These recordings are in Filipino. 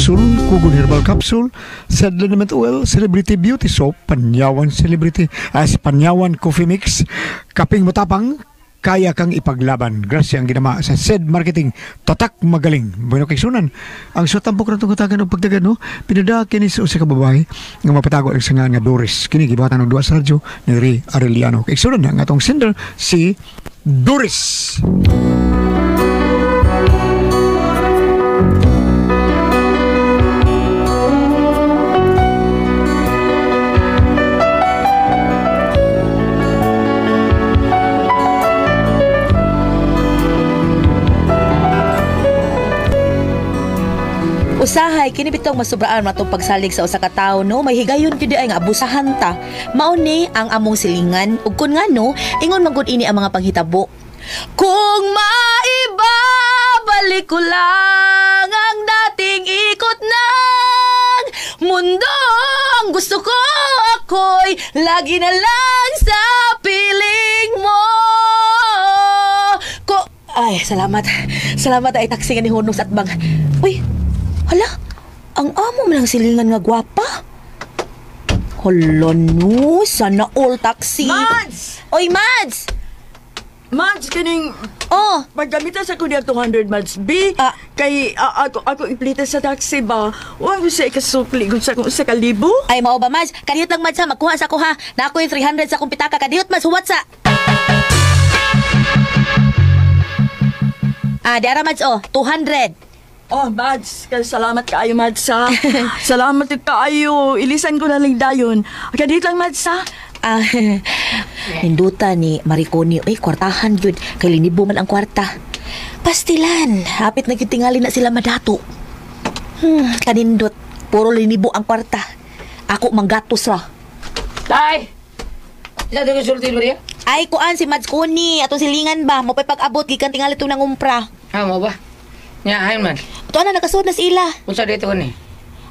Capsule, Kugon Herbal Capsule, Sad Liniment Oil, Celebrity Beauty Soap, Panyawan Celebrity, Panyawan Coffee Mix, Kaping Matapang, kaya kang ipaglaban. Grasya ang ginama sa SED Marketing. Tatak magaling. Bueno kay sunan. Ang sutampok na tungkutagan o pagdagan, no? Pinada kinis o sa kababae nga mapatago ang sangan nga Doris. Kini gibatan ng duwa sa radyo ni Ray Arellano. Kay sunan ang atong sender si Doris. Usahay kini bitong masubraan matong pagsalig sa usa ka tawo no, may higayon gyud ay nga abusahan ta. Mao ni ang among silingan ug kun ngano ingon man gud ini ang mga panghitabo. Kung maibabalik ko lang ang dating ikot ng mundo, ang gusto ko ako'y lagi na lang sa piling mo. Ay, salamat. Salamat ay taksi nga ni Hunong sa atbang. Uy, hala, ang amo mo lang silingan nga gwapa. Hala no, sana all taxi. Mads! Oy, Mads! Mads, kaning... Oh! Paggamita sa kunya 200, Mads. B, kay ako iplita sa taxi ba? Huwag ko siya ikasukli kung sa kalibo. Ay, mao ba, Mads? Kadiyot lang, Mads, ha? Magkuha sa ko, ha? Na ako yung 300 sa kumpitaka. Kadiyot, Mads, huwat sa... Diara, Mads, 200. Oh, Mads, salamat kaayo, Mads, ha? Salamat kaayo. Ilisan ko na lang dayon. Kadit lang, Mads, ha? Hinduta ni Mariconi, kwartahan yun. Kay linibo man ang kwarta. Pastilan, hapit nagkitingali na sila madato. Kanindot, puro linibo ang kwarta. Ako manggatos ra. Tay! Isa doon yung sulti mo rin? Ay, kuan si Mads Kuni. Atong silingan ba? Mo pag-abot, gikan tingali itong nangumpra. Mo ba? Nga, ayun man. Ito na, nakasuot na sila. Unsa dito ni?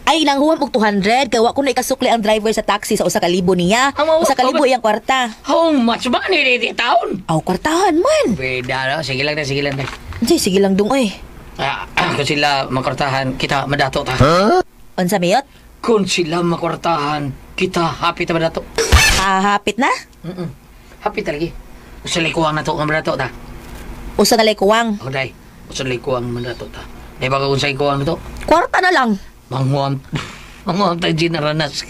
Ay, nanghuwan og 200. Kaya wa ko na ikasukli ang driver sa taxi sa usa ka libo niya. Usa ka libo iyang kwarta. How much ba ni dito taon? Aw, kwartahan man. Pwede na. Sige lang na, sige lang na. Sige lang dong, oy. Kung sila makwartahan, kita madato ta. Unsa miyot? Kung sila makwartahan, kita hapit na madato. Hapit na? Hapit talaga. Usa likuwang na to, madato ta. Usa na likuwang? O, day. Usa likuwang madato ta. May baga kung sa likuwang na to? Kwarta na lang. Manguam tayo ginaranas.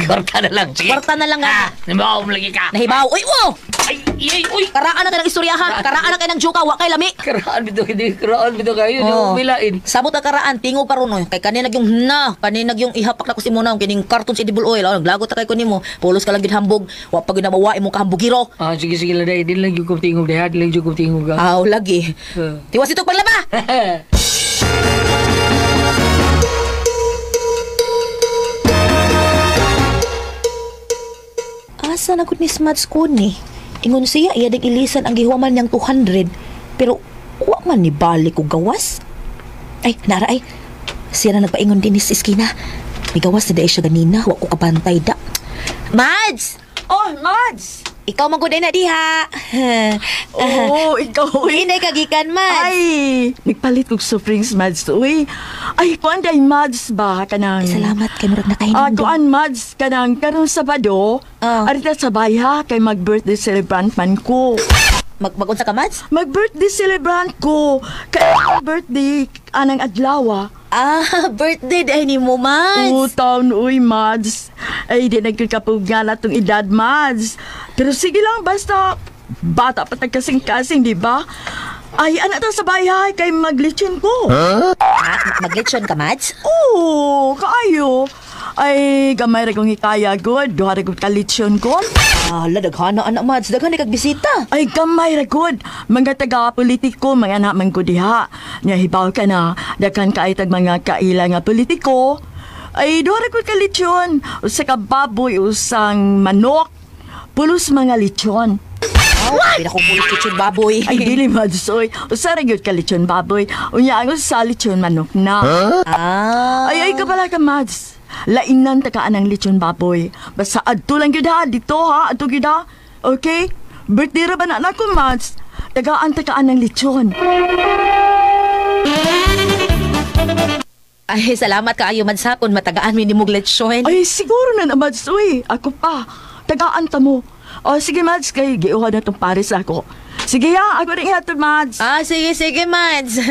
Kwarta na lang. Sige. Kwarta na lang nga. Nahibaw mo lagi ka. Nahibaw. Uy, wow! Uy! Karaan na kayo ng istoryahan. Karaan na kayo ng juka. Wakay lami. Karaan bito kayo. Yung milain. Sabot na karaan. Tingo pa ron. Kay kanina yung kanina yung ihapak na ko si Muna. Kining cartons edible oil. Naglagot na kayo ko ni mo. Pulos ka lang ginhambog. Wap pag ginabawain mo kahambugiro. Sige lang day. Di lang yung kumtingog day. Di lang yung kumtingog ka. Lagi. Tiwas ito paglaba. Asa na gud ni Mads Kuni? Ingon siya iya ding ilisan ang gihuman niyang 200 pero wa man ni balik og gawas. Ay, nara ay. Siya na nagpaingon din sa iskina. May gawas na dahil siya ganina. Wa ko kapantay da. Mads! Oh, Mads! Ikaw magud na diha. Ikaw. Hinay kagikan, Mads. Ay, nagpalit og Springs, Mads. Uy, ay, kuan day, Mads ba? Kanang... Salamat kay murag nakahinom. Kuan, Mads, kanang karong Sabado. Arita sa baya kay mag-birthday celebrant man ko. Mag-unsa ka, Mads? Mag-birthday celebrant ko. Kaya birthday, anang adlaw. Birthday dahil ni mo, Mads. Taon, uy, Mads. Ay, di nagkakapugan na itong edad, Mads. Pero sige lang, basta bata pa kasing-kasing, di ba? Ay, anak ta sa bahay, kay maglitsyon ko. Maglitsyon ka, Mads? Oo, kaayo. Ay, gamay rin kong hikaya, good. Duha rin kong kalitsyon ko. Daghana, anak, Mads. Daghana kag bisita. Ay, gamay rin, good. Mga taga-politiko, mga anak man ko diha. Nahibaw ka na, dakan ka ay tag mga kaila nga politiko. Ay, duha rin kong kalitsyon. Usa ka baboy, usang manok. Pulos mga litsyon. Pila kong pulos litsyon baboy. Ay, dili, Madsoy. Usa rin yun ka litsyon baboy. Unya, ang sa litsyon manok na. Ay, kabala ka, Mads. Lainan takaan ng lechon baboy. Basta adto lang yun ha. Dito ha. Adto yun ha. Okay? Birthday ra ba na ko, Mads? Tagaan takaan ng lechon. Ay, salamat kaayo man sa kung matagaan mi ni mong lechon. Ay, siguro na Mads, uy. Ako pa. Tagaan ta mo. O, sige, Mads, kay giuha na itong pares ako. Sige ya, ako rin ihatod, Mads. Sige, Mads.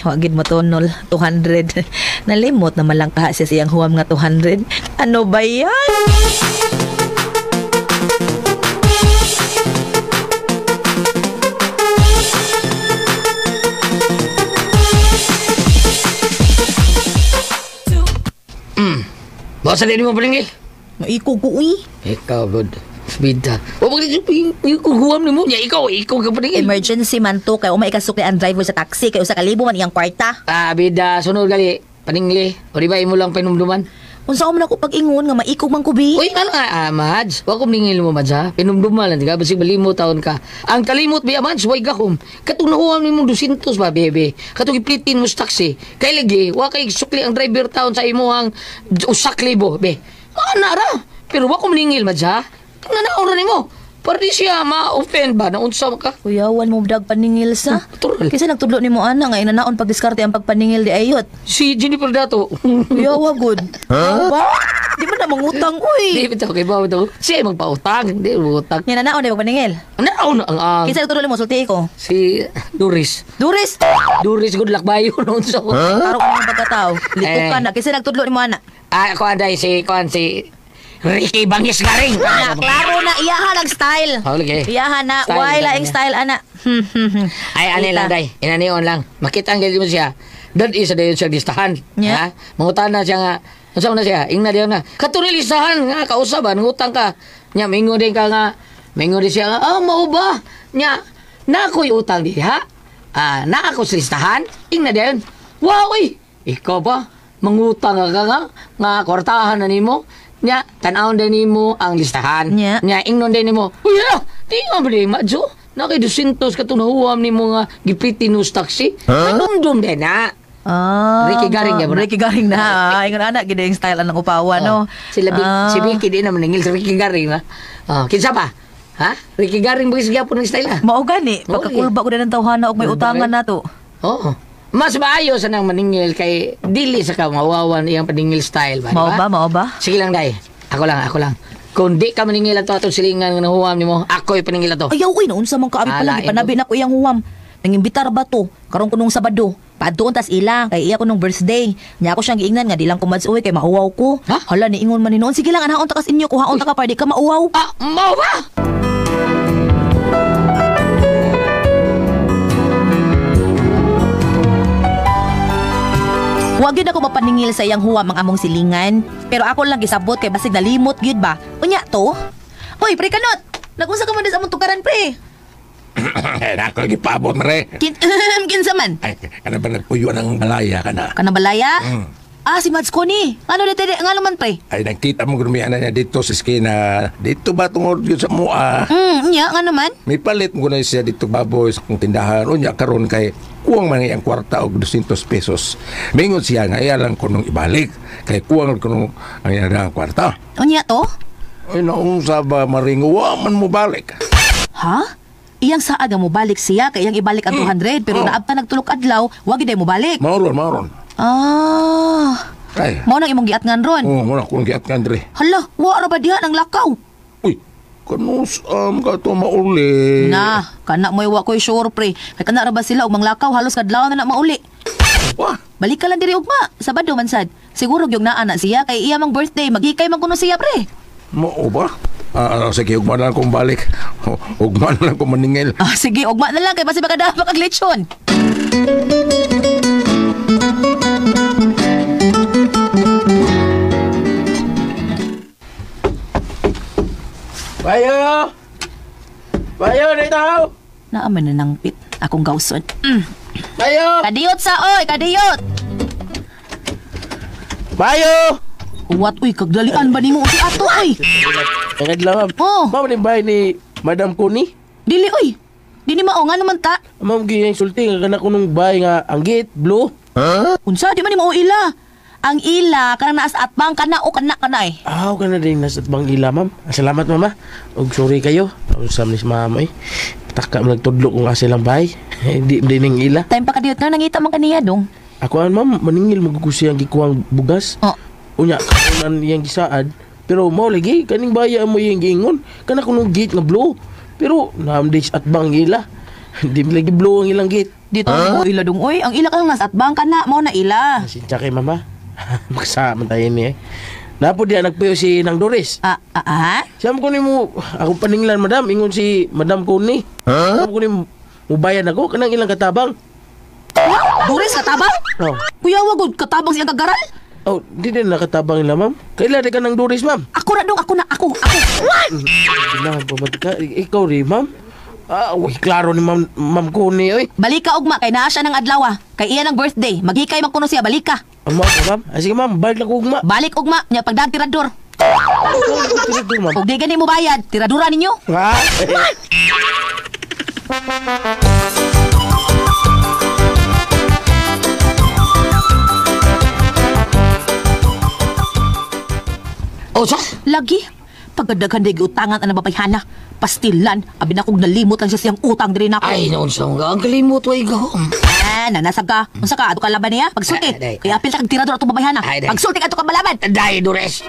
Wagid mo tonol, 200. Nalimot naman lang kaha siya siyang huwam nga 200. Ano ba yan? Basa din mo paningil. Maiko ko, uy. Ikaw, good. Bida. O, bakit yung kuguam ni mo niya? Ikaw ka paningil. Emergency man to, kaya umay kasukli ang driver sa taxi, kaya usa ka libo man iyang kwarta. Bida, sunod gali. Paningli. O, di ba imo lang pinumduman? Unsa ko man ako pag-ingon nga maikog man kubi. Uy, ano nga, Mads? Huwag kong ningil mo, Mads, ha? Pinumduman lang, di ka? Basig malimot taon ka. Ang kalimot, biya, Mads, huwag ka kong. Katunahuan mo 200 ba, bebe? Katong iplitin mo sa taxi. Kaya lagi, huwag kay sukli ang driver taon sa imo ang usak libo, be. Nara. Pero huwag kong ningil, Mads, ha? Tingnan na oras mo. Para di siya ma-offend ba? Naunsa ka? Kuyawan mo dag paningil sa. Natural. Kasi nagtudlo ni mo ana nga inanaon pagdiskarte ang pagpaningil di ayot. Si Jennifer Dato. Kuyawa good. Ba? Di mo na mangutang uy. Di ba ito? Kay ba ito? Siya ay magpautang. Hindi, magpautang. Inanaon di pagpaningil. Naon ang... Kinsa nagtudlo mo sulti ko. Si Doris. Duris. Doris, good luck bayo. Naunsa ko. Karok mo yung pagkatao. Likukan na. Kinsa nagtudlo ni mo ana. Ako anday si Ricky Bangis Garing. Ana, klaro na iyahan ang style. Okay. Iyahan na. Style Why lang laing niya. style ana. Ay, ano lang, day. Inanion lang. Makita ang galing mo siya. Dad isa dayon siya listahan. Yeah. Ha? Mangutan na siya nga. Ano na siya? Ingna diyon na. Katong listahan nga, kausaban, ngutang ka. Nya, mingo din ka nga. Mingo din siya nga, mau ba? Nya, na ako'y utang di, ha? Na ako sa listahan. Ingna diyon. Wow, ikaw ba? Mangutang ka nga kwartahan na nimo. Nya, tanawon din nimo ang listahan. Nya. Nya, ingnon din nimo. Uy, di nga ba di, Madjo? Nakay 200 ka tunahuam ni mga gipiti nos taxi. Manumdum din na. Ricky Garing ya, Ricky Garing na. Ingon anak gid yung style anang upawa no. Si Vicky di na maningil sa Ricky Garing na. Kinsa pa? Ha? Ricky Garing bagis gyapon ng style ha. Mao gani pagkakulba ko na ng tawhana og may utangan nato. Oo. Mas maayo sa nang maningil kay dili sa ka mawawan iyang paningil style ba? Mao ba? Sige lang day. Ako lang. Kung di ka maningil ato atong silingan nga nahuwam nimo, ako'y paningil ato. Ayaw uy naunsa man ka abi pala Alain gipanabi na ko iyang huwam. Nangimbitar ba to? Karon kunong Sabado. Padtuon tas ila kay iya ko nung birthday. Nya ako siyang giingnan nga di lang kumads uy kay mauwaw ko. Ha? Hala ni ingon man ni noon. Sige lang anaon ta kas inyo kuhaon ta ka para di ka mauwaw. Mau ba? Wa gyud ako mapaningil sa iyang huwam ang among silingan. Pero ako lang gisabot kay basig nalimot gyud ba. Unya to? Hoy, pre kanot. Nagunsa ka man sa among tukaran pre. Ako lagi paabot mo rin. Kinsa man? Ay, kana ba nagpuyo ng balaya ka na? Kana balaya? Si Mads ko ni. Ano dito nga naman pre? Ay, nakita mo gumiyan na niya dito sa skina. Dito ba tungod yun sa mua? Nya nga naman. May palit mo na siya dito baboy sa kong tindahan. O niya karon kay kuwang man ang kwarta og 200 pesos. Mingon siya nga iya lang kunong ibalik. Kay kuwang kunong ang iyang kwarta. Unya to? Ay, naunsa ba maringuwa man mo balik? Ha? Iyang saad nga mo balik siya kay iyang ibalik ang 200 pero naabta nagtulok adlaw, wa gyud mo balik. Mauron. Ay. Mao nang imong giatngan ron. Muna kung giat ka, Andre. Hala, wa ra ba diha nang lakaw? Uy, kanus ka ito mauli. Na, kana mo'y wa ko'y sure pre. Kay kana ra ba sila og manglakaw halos kadlaw na mauli. Wah, Balik ka lang diri ugma, Sabado man sad. Siguro gyud naa na siya kay iya mang birthday, maghikay man kuno siya pre. mao ba? Sige, ugma na lang kong balik. Ugma na lang kong maningil. Sige, ugma na lang kay basi makadapat kag lechon. Bayo, dito! Naaman na nang pit akong gawson. Bayo! Kadiyot sa oy, kadiyot. Bayo! Uwat uy, kagdalian ba nimo si ato oy? Agad lang, ma'am. Oh, Ma'am, ni bahay ni Madam Kuni. dili oy. Dili mao nga naman ta. Ma'am, giyang sulti nga kana ko nung bahay nga anggit, blue. Unsa di man ni mao ila? Ang ila kanang naas at bang kana o kana eh. Ka na din nasa bang ila, ma'am. Salamat, mama. Og sorry kayo. Usam ni si mama eh. Taka mo nagtudlo kung asa lang bahay. Di ning ila. Time pa kadiyot nga nangita man kaniya dong. Ako ma'am, maningil magugusi ang gikuhang bugas. Oh. Unya, kapunan yang gisaad. Pero mo lagi, kaning baya mo yung giingon. Kana kunong gate nga blow. Pero naamdis at bang ila. Hindi mo lagi blow ang ilang gate. Dito ang ila dong, oy. Ang ila kang nas at bang ka na, mo na ila. Sinsya kay mama. Magsama tayo ni Napo diya nagpayo si Nang Doris. Siyam ko ni mo, ako paninglan madam, ingon si Madam ko ni. Siyam ko ni mo bayad ako, kanang ilang katabang. Doris, katabang? Oh. Kuya, wagod, katabang siyang kagaral? Oh, di din nakatabang nila ma'am. Kailan ka ng Doris ma'am? Ako na dong, ako. Kailangan pa ba ka? Ikaw rin ma'am? Klaro ni ma'am ko ni, oy. Balik ka, ugma, kay naa siya ng adlaw. Kay iya ng birthday, maghikay magkuno siya, balik ka. Amo ka ma'am? Sige ma'am, balik lang ko ugma. Balik, ugma, niya pagdaan tirador. Tirador ma'am. Kung di gani mo bayad, tiradura ninyo. O sa? Lagi, pagkadaghan di utangan ang babayhana. Pastilan, abi na kong nalimot lang siya siyang utang din ako. Ay, noon sa mga ang kalimot wa igahom. Nanasag ka. Unsa ka, ato ka laban niya? Pagsulti. Ay. Kaya apil ta kag tirador atong babayhana. Ay. Pagsulti ato ka malaban. Dai, Dores.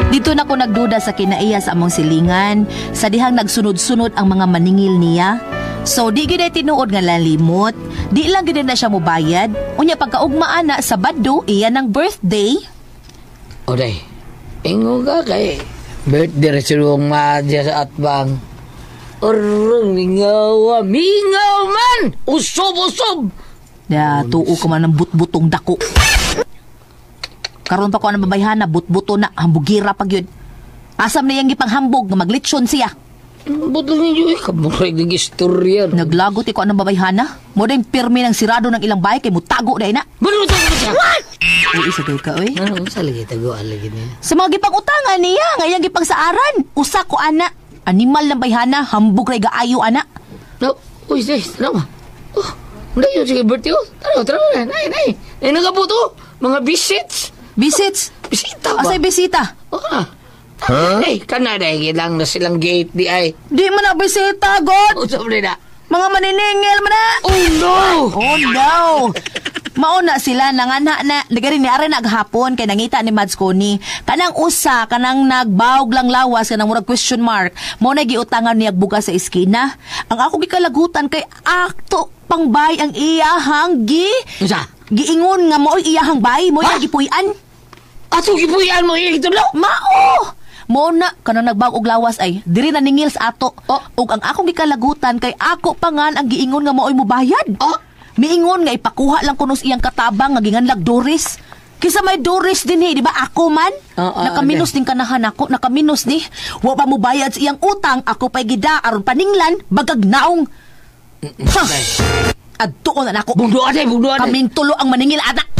Dito na ko nagduda sa kinaiya sa among silingan, sa dihang nagsunod-sunod ang mga maningil niya. So di gid tinuod nga lalimot, di lang gid na siya mobayad. Unya pagkaugmaan na sa Baddo iya ng birthday. O day, ingo ka kay birthday resulong madya sa atbang. Orong mingaw man! Usob! Da tuo ko man ng butbutong dako. Karon pa ko ang babayhana, butbuto na, hambugira pag yun. Asam na yung gipanghambog nga maglitsyon siya. Budol ninyo kamuray ng istorya. Naglagot ko ang babayhana. Mo din pirmi ng sirado ng ilang bahay kay mutago dahil na. Budol mo siya! Uy, isa kayo ka, uy. Ano sa lagi tago alagi niya? Sa mga gipangutangan niya, ngayang gipangsaaran. Usa ko, ana. Animal ng bayhana, hambog ray gaayo, ana. No, uy, sis, tanaw. Oh, hindi yun sige birthday. Tanaw na. Nay. Ay, nagabuto. Mga visits. Visits? Bisita ba? Asay bisita? Ay, kanada lang na silang gate di ay. Di man na bisita, God! Usap rin na. Mga maniningil man na! Oh no! Oh no! Mauna sila nangana na nagari ni ara naghapon kay nangita ni Mads Coney kanang usa kanang nagbawg lang lawas kanang murag question mark mo na giutangan niya bugas sa eskina ang ako gikalagutan kay akto pangbay ang iyahang giingon nga mo iyahang bay mo yung gipuy-an ato gipuy-an mo ito no mao mo na kanang nagbawg og lawas ay diri na ningil sa ato ug ang akong gikalagutan kay ako pangan ang giingon nga maoy mo bayad miingon nga ipakuha lang kuno iyang katabang nga ginganlag Doris. Kisa may Doris din di ba? Ako man. Nakaminos din kanahan ako. Nakaminos ni. Wa pa mo bayad sa iyang utang. Ako pa'y gida aron paninglan. Bagag naong. Adtuon na ako. Bugduan. Kaming tulo ang maningil anak.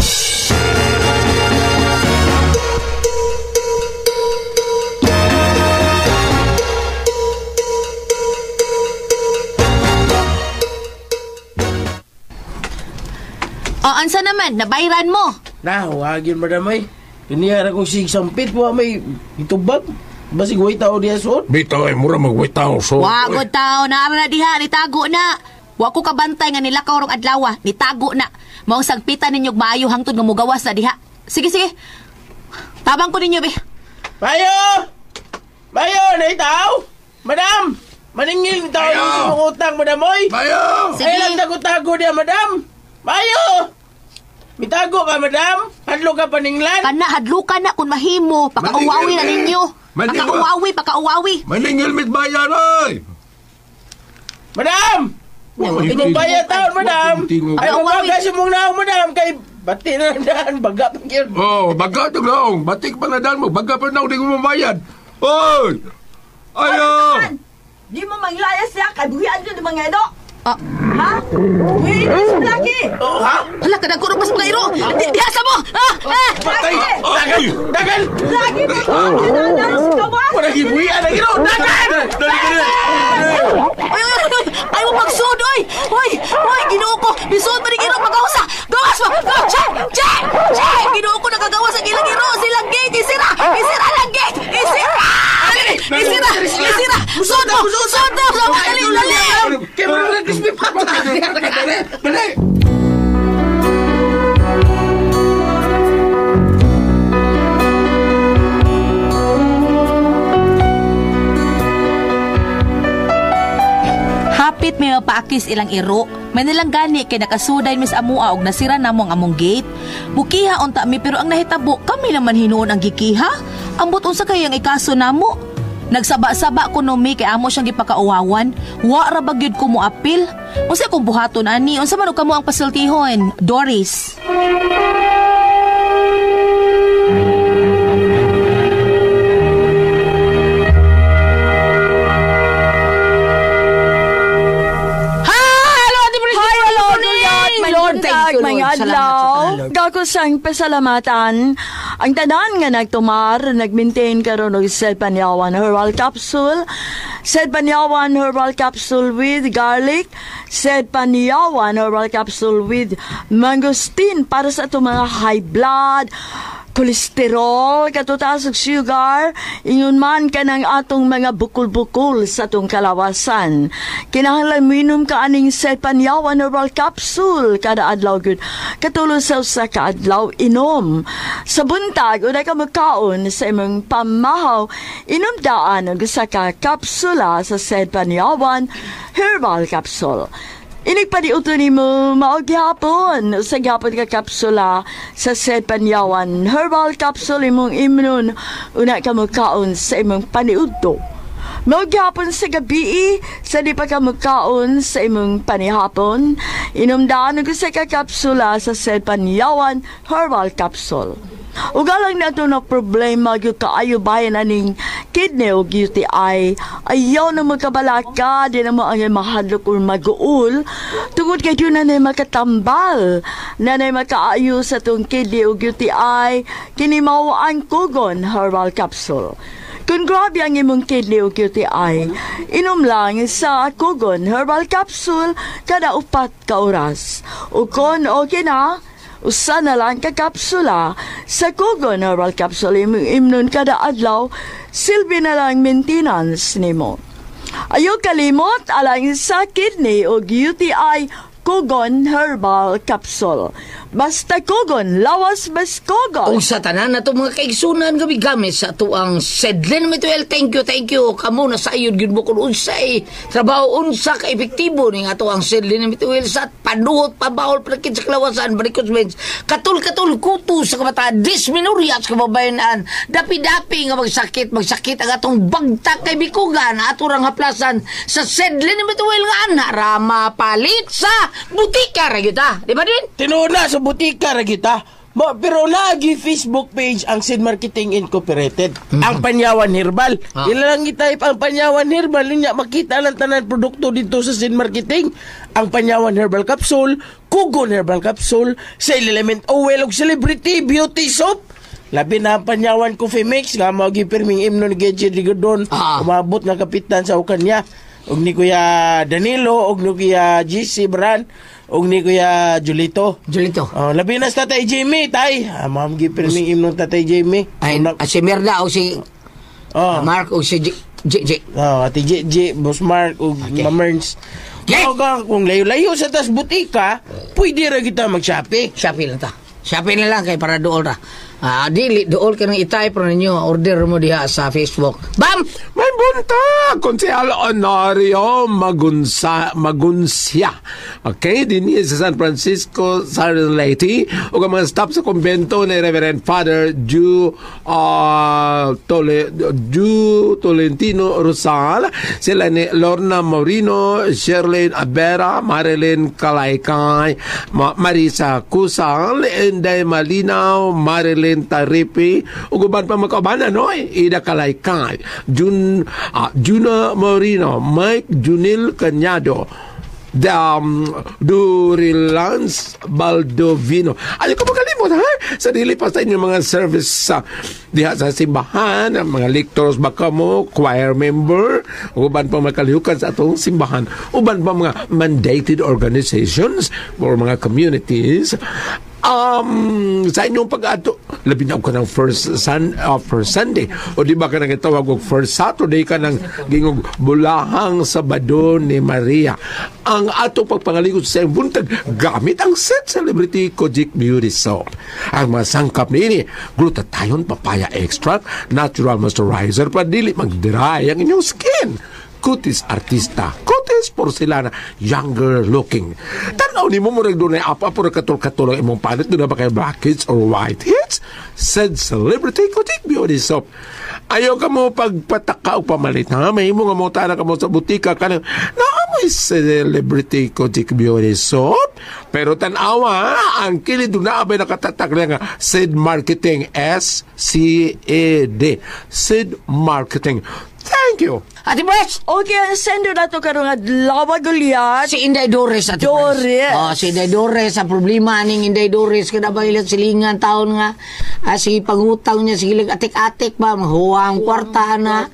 Ansa naman, nabayran mo. Wagin madam ay. Iniyara ko si sampit wa may itubag. Basig way tao diya suot. Bitaw ay mura mag-wait tao. So, Wagod tao, naara na diha, nitago na. Wa ko kabantay nga nilakaw rong adlaw, nitago na. Maong sagpitan ninyog maayo hangtod nga mugawas na diha. Sige. Tabang ko ninyo, be. Bayo, naitaw. Madam, maningil tao yung utang, madam oy. Bayo! Sige. Ay lang tago-tago diya, madam. Bayo! Mitago ka, madam? Hadlo ka paninglan? Kana, hadlukan na kung mahimo. Pakauwawi na ninyo. Pakauwawi. Maningil mit bayan, oy! Madam! Tinubaya taon, madam. Ay, kumagasi mong naong, madam. Kay bati na daan, baga pa yun. Oh, baga ito lang. Batik pa na daan mo. Baga pa na di ko mamayad. Oy! Ayo! Di mo manglayas siya, kabuhian ko di mga edo. Ha? Uy, sa laki! Hala, kadagkurong mas mga iro. Dihasa mo! Patay! Dagan! Lagi mo to! Dinadalas ka ba? Wala hibuyan ang iro! Dagan! Ay mo magsud, oy! Oy, ginoo ko! Bisuod pa ni iro, magawasa! Gawas mo! Check! Ginoo ko nakagawas ang ilang iro! Silang gate! Isira lang gate! Isira! Balik! Hapit may mapaakis ilang iro. May nilang gani kay nakasuday mis amua og nasira namo ang among gate. Bukiha unta mi pero ang nahitabo kami naman hinuon ang gikiha. Ambot unsa kay ang ikaso namo? Nagsaba-saba ko no mi kay amo siyang gipakauwawan. Wa ra ba gyud ko mo apil? Unsa kung buhaton ani? Unsa man og kamo ang pasultihon? Doris. Mga adlaw, dako sang pasalamatan. Ang tanan nga nagtumar, nagmaintain karon og Sed Panyawan Herbal Capsule, Sed Panyawan Herbal Capsule with garlic, Sed Panyawan Herbal Capsule with mangosteen para sa atong mga high blood, kolesterol, katutas og sugar, ingon man ka ng atong mga bukol-bukol sa atong kalawasan. Kinahanglan minom ka aning Sed Panyawan Herbal Capsule kada adlaw gyud. Katulong sa usa ka adlaw inom. Sa buntag uday ka magkaon sa imong pamahaw, inom daan og usa ka kapsula sa Sed Panyawan Herbal Capsule. Inigpadiuto ni mo maog gihapon sa gihapon ka kapsula sa Sed Panyawan Herbal Capsule imong imnon una ka magkaon sa imong paniudto. Maog gihapon sa gabi sa di pa ka magkaon sa imong panihapon, inomdaan og sa ka kapsula sa Sed Panyawan Herbal Capsule. Ugalang na ito na problema yung kaayo bayan aning kidney o UTI. Ayaw na magkabalaka, di na mo ang mahadlok o mag-uul. Tungod kay yun na makatambal, na makaayo sa itong kidney o UTI, kinimaw ang Kugon Herbal Capsule. Kung grabe ang imong kidney o UTI, inom lang sa Kugon Herbal Capsule kada 4 ka oras. O kung okay na, usa na lang ka kapsula sa Kugon Herbal Capsule imnon kada adlaw, silbi na lang maintenance nimo. Ayaw kalimot alang sa kidney o UTI Kugon Herbal Capsule. Basta Kugon, lawas bas Kugon. O sa tanan na ito mga kaigsunan kami gamit sa ito ang Sedlen Mituel. Thank you. Kamu na sa iyo, mo kung unsay trabaho, unsa ka epektibo ni nga ito ang Sedlen Mituel sa panuhot, pabawal, prakit sa kalawasan, barikos mens, katul-katul, kuto sa kamata, disminuria sa kababayanan, dapi-dapi nga magsakit ang atong bagtak kay bikugan, aturang haplasan sa Sedlen Mituel nga anarama palit sa butika ra gyud ta. Di ba din? Tinuod sa butika ra kita. Pero lagi Facebook page ang Sid Marketing Incorporated. Ang Panyawan Herbal. Ilang i-type ang Panyawan Herbal, niya makita lang tanan produkto dito sa Sid Marketing. Ang Panyawan Herbal Capsule, Kugon Herbal Capsule, Cell Element Oil ug Celebrity Beauty Soap. Labi na ang Panyawan Coffee Mix nga mao gipirming imnon ni Gedje Digodon. Umabot nga kapitan sa ukan niya. Og ni Kuya Danilo, og ni Kuya GC Brand, og ni Kuya Julito. Labi na sa Tatay Jamie, tay. Ma'am gipirming imnon Tatay Jamie. Ay, si Merda o si Mark o si J. Ati J, Boss Mark o Mamerns. Kung layo-layo sa tas butika, pwede ra kita mag-shopping. Shopping na lang kay para dool ra. Dili dool ka nang i-type ra ninyo, order mo diha sa Facebook. Bam! May bunta! Konsehal Honorio Magunsya. Okay, din sa San Francisco, Southern Leyte. O ang mga staff sa kumbento ni Reverend Father Tolentino Rosal. Sila ni Lorna Maurino, Sherlyn Abera, Marilyn Kalaykay, Marisa Kusal, Inday Malinaw, Marilyn Taripi, uguban pa magkabanan, no? Ida Kalaykay, Juna Maurino, Mike Junil Cañado, Durilans Baldovino. Ayaw ko magalimot, ha? Sa dilipas sa inyong mga service diha sa simbahan, mga lectors baka mo, choir member, uban pa makalihukan sa atong simbahan, uban pa mga mandated organizations or mga communities. Sa inyong pag-ato, labi na ka ng first Sunday. O di ba ka nang itawag og first Saturday ka ng gingog bulahang Sabado ni Maria. Ang ato pagpangaligot sa iyong buntag, gamit ang Set Celebrity Kojic Beauty Soap. Ang mga sangkap na ini, glutathione, papaya extract, natural moisturizer, padili mag-dry ang inyong skin. Kutis Artista, Kutis Porcelana, younger looking. Tanaw ni mo murag doon ay apa-apura katol-katol ang imong panit, doon na ba kayo blackheads or whiteheads? Said Celebrity Kojic Beauty Soap. Ayaw ka mo pagpataka o pamalit, ha? May mo nga mo tana ka mo sa butika ka na may Celebrity Kojic Beauty Soap. Pero tanawa, ang kilid doon na abay nakatatak na nga SID Marketing, SCAD, SID Marketing. Thank you. Ate Pres! Okay, sendo na to karong adlaw gulyat. Si Inday Dores, Ate Pres. Dores. Oh, si Inday Dores, ang problema ning Inday Dores, kada ba ilang silingan taon nga, si pangutang niya, sigilag atik-atik ba, mahuwang kwarta na.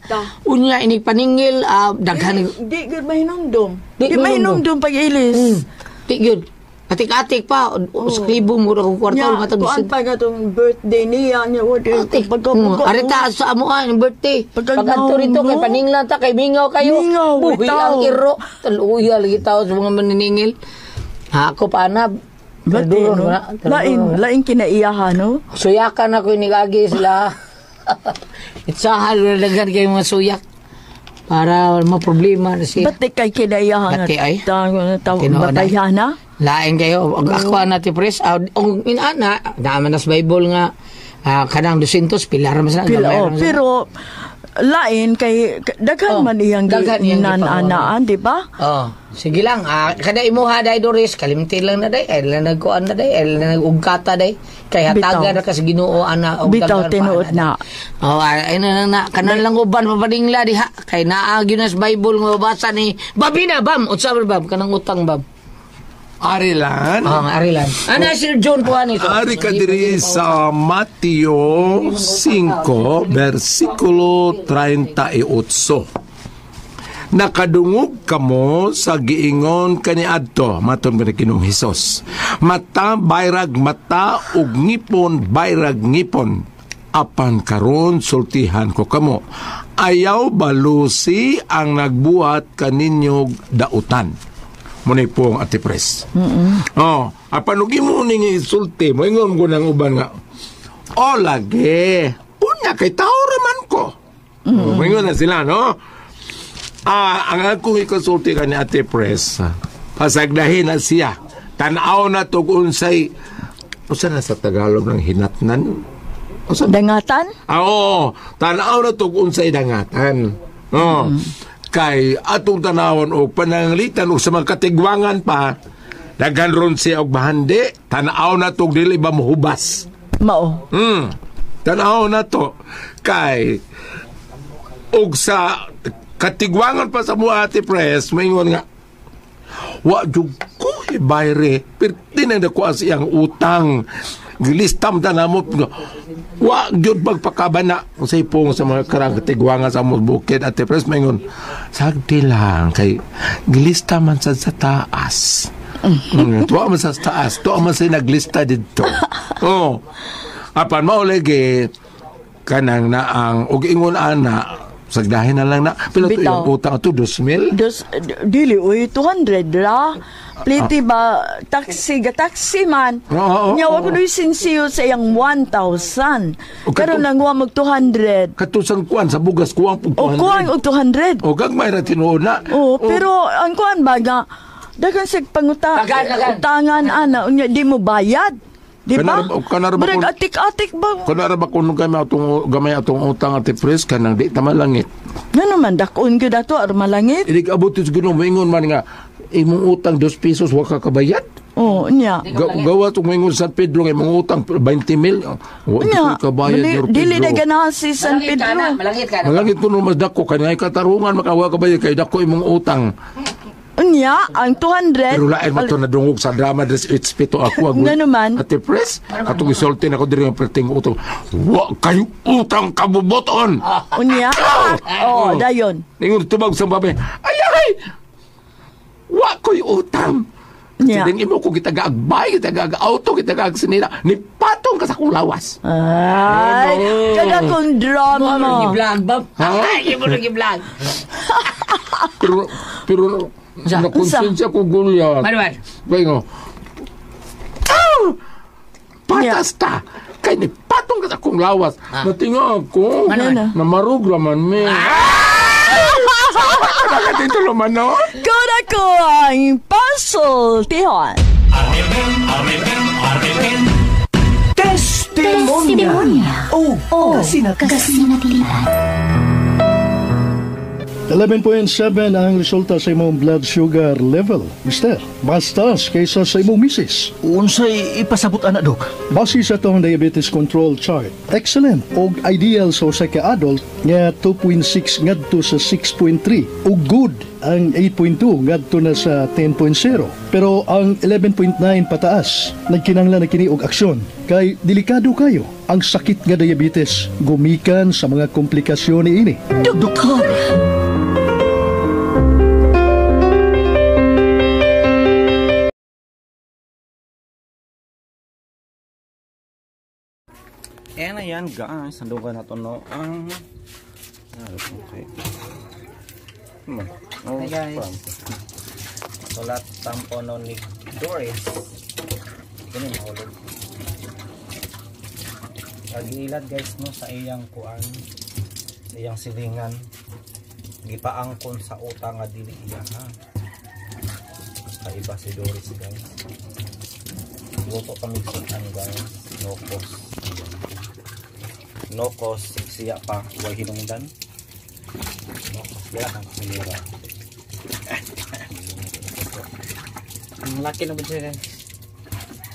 Unya, inig paningil, daghan. Di good mahinumdum. Di Di mahinumdum pag-ilis. Di yun. Atik-atik pa, skribo mo na kung kwarta, Kuan pa nga itong birthday niya. Atik. Arita sa amuan, yung birthday. Pagkanto rito, kay paninglan ta, kay mingaw kayo. Mingaw, buhi bitaw. ang iro. Taluya, lagi tao sa mga maniningil. Ako pa na. Lain kinaiyahan, no? Suyakan ako inigagi sila. Itsahan, lalagan kayo mga suyak. Para problema na siya. Ba't di kay kinaiyahan? Bati ay? Batayan na? Lain kayo. Ako Ate Pres. Ang inana, naman nas Bible nga, kanang 200, pilar mas na. Pero, lain kay daghan man iyang nananaan, di ba? Oh, sige lang. Kada imuha day Doris, kalimti lang na day. Ay lang nagkuan na day. Ay lang nagugkata day. Kaya hataga na kasi Ginoo ana og bitaw tinuod na. Oh, ay na kanan lang uban papadingla diha. Kay naa gyud nas Bible nga basa ni Babina Bam. Unsa ba kanang utang Bam? Arilan. Arilan. Ana Sir John po ani. Ari ka diri sa Mateo 5, versikulo 38. Nakadungog kamo sa giingon kaniadto maton ni Ginoong Hesus. Mata bayrag mata ug ngipon bayrag ngipon. Apan karon sultihan ko kamo. Ayaw balusi ang nagbuhat kaninyog dautan. Munay po ang Ate Pres. Apanugi mo ning isulti mo, ingon ko ng uban nga, lagi, unya kay tao raman ko. Ingon na sila, no? Ang akong ikasulti ka ni Ate Pres, pasagdahin na siya, tanaw na to unsay, usa na sa Tagalog ng hinatnan? Dangatan? Oo, tanaw na to unsay dangatan. Kay atong tanawon o pananglitan o sa mga katigwangan pa, daghan ron siya og bahandi, tanaw na to dili ba mohubas. Mao. Tanaw na to kay og sa katigwangan pa sa mga Ate Pres, maingon nga wa jud ko ibayre perti na ko siyang utang gilistam ta namo wa gyud magpakabana usay pong sa mga karang katigwangan sa among bukid Ate Pres maingon sagdi lang kay gilista man sa taas. Tuwa man sa taas, tuwa man sa naglista dito. Apan maulagi kanang naang og ingon ana sagdahin na lang na pero to yung utang to 2,000 dili uy 200 ra pliti ba taxi man nya wa ko sinsiyo sa iyang 1,000 pero nangwa mag 200 katusang kuan sa bugas kuang pug 200 kuang og 200 o gagmay ra tinuod na pero ang kuan ba nga dagan sig utangan ana unya di mo bayad. Di ba? Barag atik-atik ba? Kanara ba kung gamay atong utang Ate Pres kanang di ta malangit? Nga naman, dakon ko dato ar malangit. Hindi ka abutin sa Ginoo, maingon man nga, imong utang 2 pesos, wa ka kabayad? Niya. Gawa itong maingon San Pedro, imong utang 20,000. Niya. Kabayad, Dili na ganahan si San Pedro. Malangit ko mas dako, kanay katarungan, makawa kabayad, kay dako imong utang. Niya, ang 200. Pero lain mo ito nadungog sa drama des Espito ako. Nga naman. Ate Pres, katong isulti na ko diri ang perting utang. Wa kayo utang kabuboton. Niya? dayon. Ningon tubag sa babae. Ay! Wa ko'y utang. Nya. Siding imo ko gitagaagbay, gitagaag-auto, gitagaag-sinira. Ni patong ka sa kong lawas. Ay, kada kong drama mo. Gi-vlog ba? Ay, mo gi-vlog. Pero nakonsensya ko gulya. Man. Bayo. Patas ta. Kay ni patong ka sa kong lawas. Natinga ako. Ano? Namarug raman me. Nakatito naman, no? Kada ko ang puzzle, Tihon. Testimonya. Oh, kasinatilan. 11.7 ang resulta sa imong blood sugar level, mister. Mas taas kaysa sa imong misis. Unsay ipasabot ana, Dok? Base sa tong diabetes control chart, excellent og ideal sa usa ka adult nga 2.6 ngadto sa 6.3 ug good ang 8.2 ngadto na sa 10.0. Pero ang 11.9 pataas, nagkinahanglan na kini og aksyon kay delikado kayo ang sakit nga diabetes gumikan sa mga komplikasyon niini. Doktor. And ayan guys, sandugan na to no ang okay. Hey guys. Sulat tampono ni Doris. Kini mahulog. Pag-ilad guys no sa iyang kuan, sa iyang silingan. Gipaangkon sa utang nga dili iya ha. Kaiba si Doris guys. Iwo kami sa guys. No cost. No cost siya pa huwag hinungdan. No cost yan ang sinira. Ang laki na ba siya?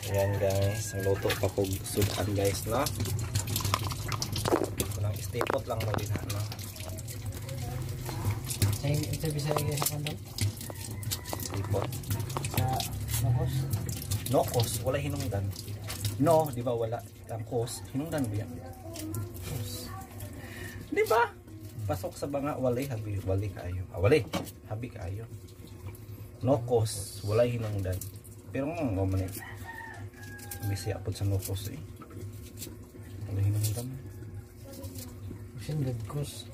Ayan guys, ang luto pa kong sudan guys no. Walang stipot lang mo din ha no. Ito bisa guys sa kandang? Stipot. Sa nokos? No cost, wala hinungdan. No, di ba wala ang cost, hinungdan ba yan? Di ba? Pasok sa banga, walay habi, wali kayo. Wali, habi kayo. No cost, walay hinungdan. Pero nga man eh. Bisi apod sa no cost eh. Walay hinungdan. Kasi good cost.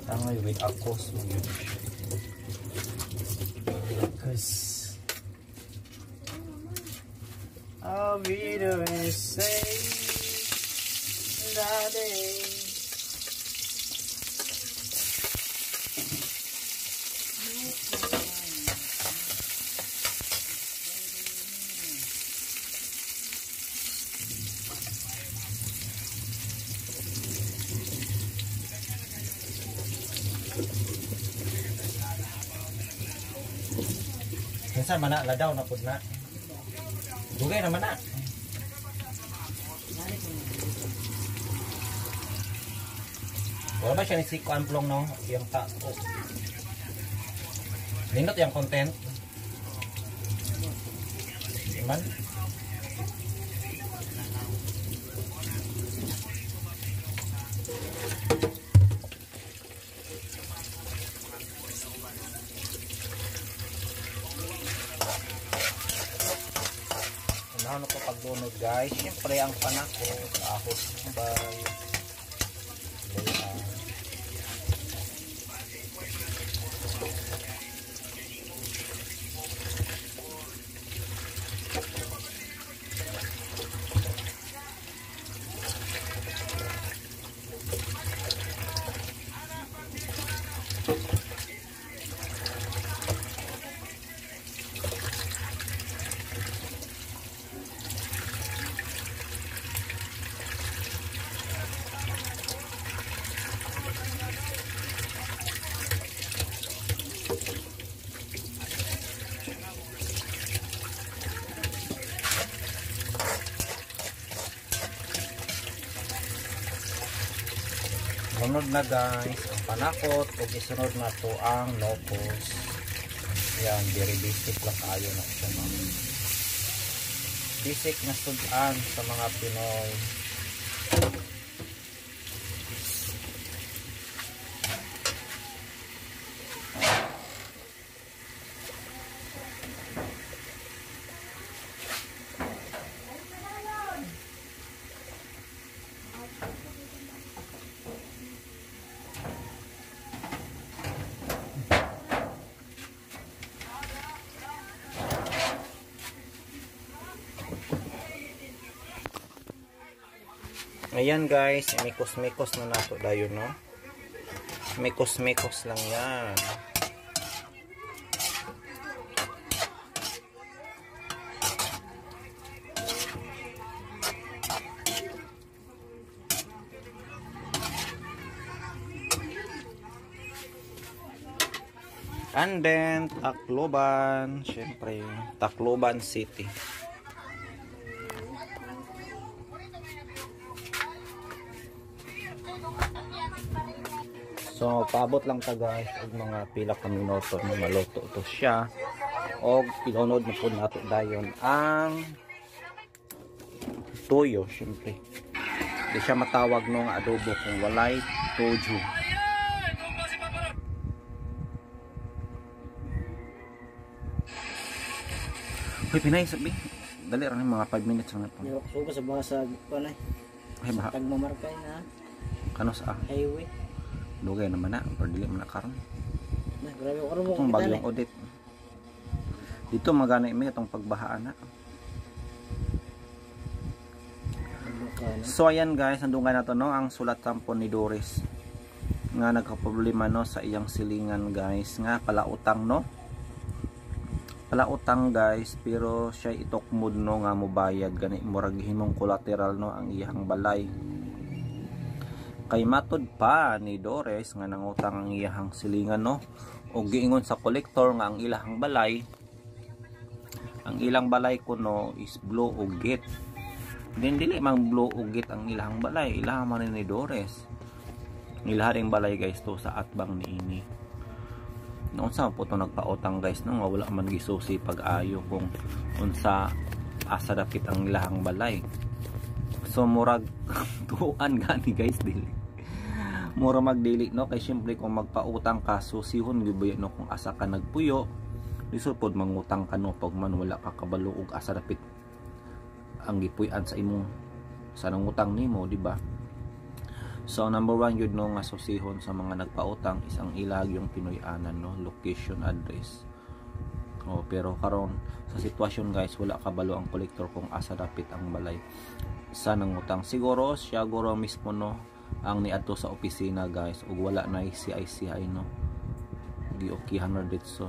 Tama yun, with a cost mo yun. Because I'll be the same that day. Minsan mana ladaw na pud na. Dugay naman na. Wala ba siya ni Siko Amplong no? Yung oh. Nindot yung content. Iman. Ano ko paglunod guys, siyempre ang panako, ahos ng bay, layan. Sunod na guys ang panakot o isunod na to ang locos. Yan, very basic lang kayo na siya no? Basic na sudan sa mga Pinoy. Ayan guys, mikos-mikos na nato dayon, no? Mikos-mikos lang yan. And then, Tacloban. Siyempre, Tacloban City. So, paabot lang ta guys. Og mga pila ka minuto na maluto to siya. Og ilunod na po nato dayon ang toyo, siyempre. Di siya matawag nung adobo kung walay toyo. Hoy, Pinay, sabi. Dali rin mga 5 minutes lang ito. So, sa basag, panay. Ay, baka. Tagmamarkay na. Kano sa Highway. Dugay naman na. Pero dili man na karon. Nah, grabe ko mo. Itong bagyong audit. Dito magana imi itong pagbahaan na. So, ayan guys. Andungan na to, no? Ang sulat sampon ni Doris. Nga nagkaproblema, no? Sa iyang silingan, guys. Nga palautang, no? Palautang guys, pero siya itokmod, no, nga mobayad gani murag himong collateral, no, ang iyang balay. Kay matod pa ni Doris nga nangutang ang iyang silingan, no, og giingon sa kolektor nga ang ilang balay kuno is blow og gate. Then dili mang blow og gate ang ilang balay, ilang man ni Doris. Ilaharing balay guys to sa atbang niini. Noon sa po ito nagpautang guys, no, nga wala man gisusi pag-ayo kung unsa asa dapit ang ilahang balay. So murag tuan gani guys dili. Mura magdili, no, kay syempre kung magpautang ka susihon gibuya, no, kung asa ka nagpuyo lisod pod mangutang ka, no, pag man wala ka kabalo og asa dapit ang gipuy-an sa imong sa nangutang nimo, di ba? So number 1 yun, no, nga susihon sa mga nagpautang is ang ilag yung pinuy-anan, no, location, address. Oh, pero karon sa sitwasyon guys, wala kabalo ang kolektor kung asa dapit ang balay sa nangutang. Siguro siya guro mismo, no, ang niadto sa opisina guys, ug wala na ICI, no, gi-okihan na dito.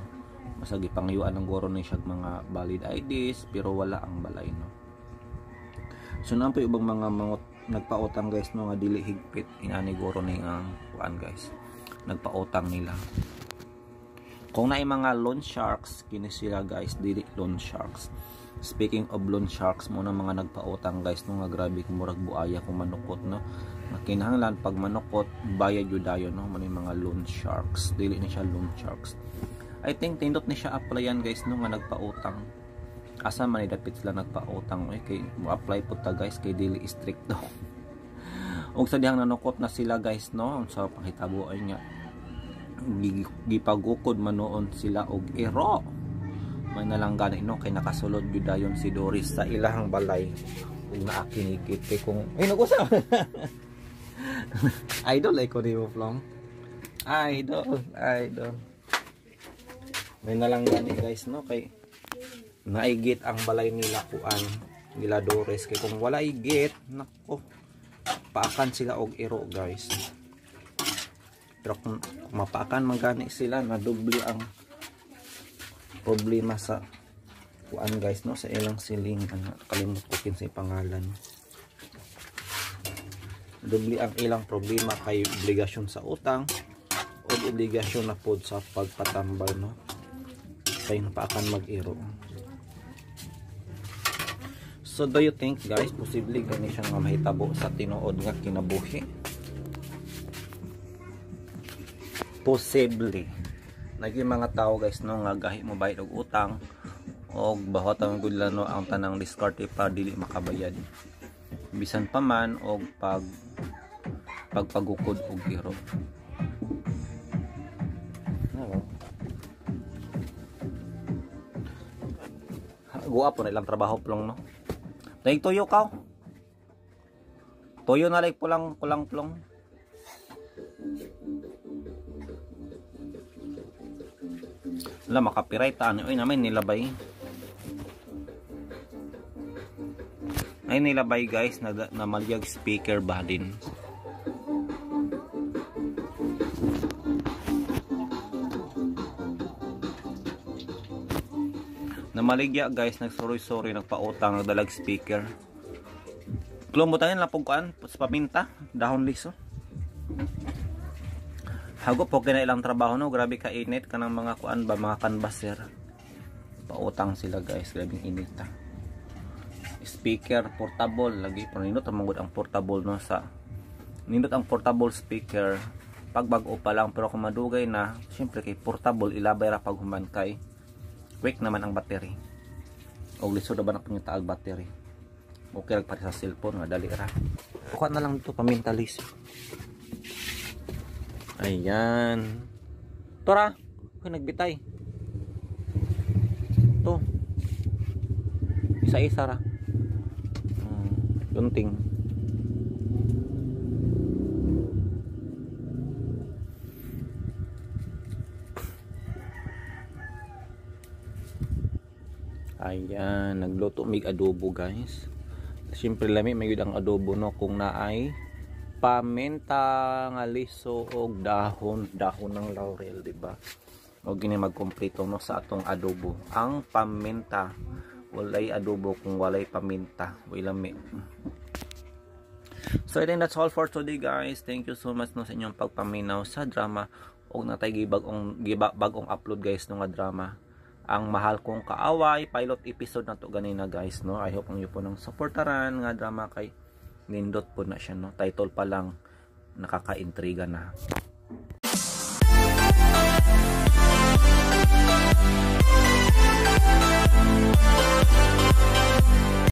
Basta gipangyuan ng guro ni siya mga valid IDs pero wala ang balay, no. So nang po ibang mga nagpautang guys, no, nga dili higpit inani guro ni ang kuan guys, nagpautang nila. Kung naay mga loan sharks kini sila guys, dili loan sharks. Speaking of loan sharks, mo na mga nagpautang guys, no, nga grabe kung murag buaya kung manukot, no, makinahanglan pag manukot bayad jud dayon, no, man mga loan sharks, dili ni siya loan sharks. I think tindot ni siya applyan guys, no, nga nagpautang. Asa man dapit sila nagpautang, kay mo apply po ta guys, kay dili strict daw. Og sa dihang nanukot na sila guys, no, sa panghitabo ay nga gipagukod man noon sila og ero. May nalanggana, no, kay nakasulod jud dayon si Doris sa ilahang balay ug naakinikit kay kung nagusa. Idol ay ko di mo flong. Idol. May nalanggana guys, no, kay naigit ang balay nila kuan nila Doris, kay kung wala igit, nako, paakan sila og ero guys. Pero kung mapaakan man gani sila, na doble ang problema sa kuan guys, no, sa ilang siling, kalimot ko kinsa pangalan. Doble ang ilang problema kay obligasyon sa utang o obligasyon na pod sa pagpatambal, no, kay napaakan mag-ero. So do you think guys, posible gani siya nga mahitabo sa tinuod nga kinabuhi? Posible. Naging mga tao guys, no, nga gahi mo bayad og utang og bahotang gud lang, no, ang tanang diskarte pa dili makabayad. Bisan pa man og pagpagukod og giro. Guwapo na ilang trabaho plong, no. Taig toyo ka. Toyo na like pulang plong. Wala makapiray ta, oy naman nilabay. Ngayon nilabay guys na malyag speaker ba din. Namaligya guys, nagsuroy-suroy, nagpautang, nagdalag speaker. Klumutan lang pugkuan sa paminta, dahon liso. Hagop po kina ilang trabaho no, grabe ka init kanang mga kuan ba, mga canvasser. Pautang sila guys, grabing init ta. Speaker portable lagi pero nindot ang portable no sa. Nindot ang portable speaker pagbago pa lang pero kung madugay na, syempre kay portable ilabay ra pag human kay quick naman ang battery. O lisod ba na pang taag battery. Okay lang para sa cellphone nga dali ra. Kuha na lang dito pamintalis. Ayan. Tora, okay nagbitay. To. Isa-isa ra. Gunting. Ayan, nagluto mig adobo guys. Siyempre lami may ang adobo no kung naay paminta nga liso og dahon ng laurel, di ba? O gini magkumpleto no sa atong adobo. Ang paminta, walay adobo kung walay paminta, way lami. So I think that's all for today guys. Thank you so much no sa inyong pagpaminaw sa drama og natay bagong upload guys no nga drama. Ang Mahal Kong Kaaway pilot episode na to ganina guys no. I hope ang iyo po nang supportaran nga drama kay nindot po na siya no. Title pa lang nakaka-intriga na.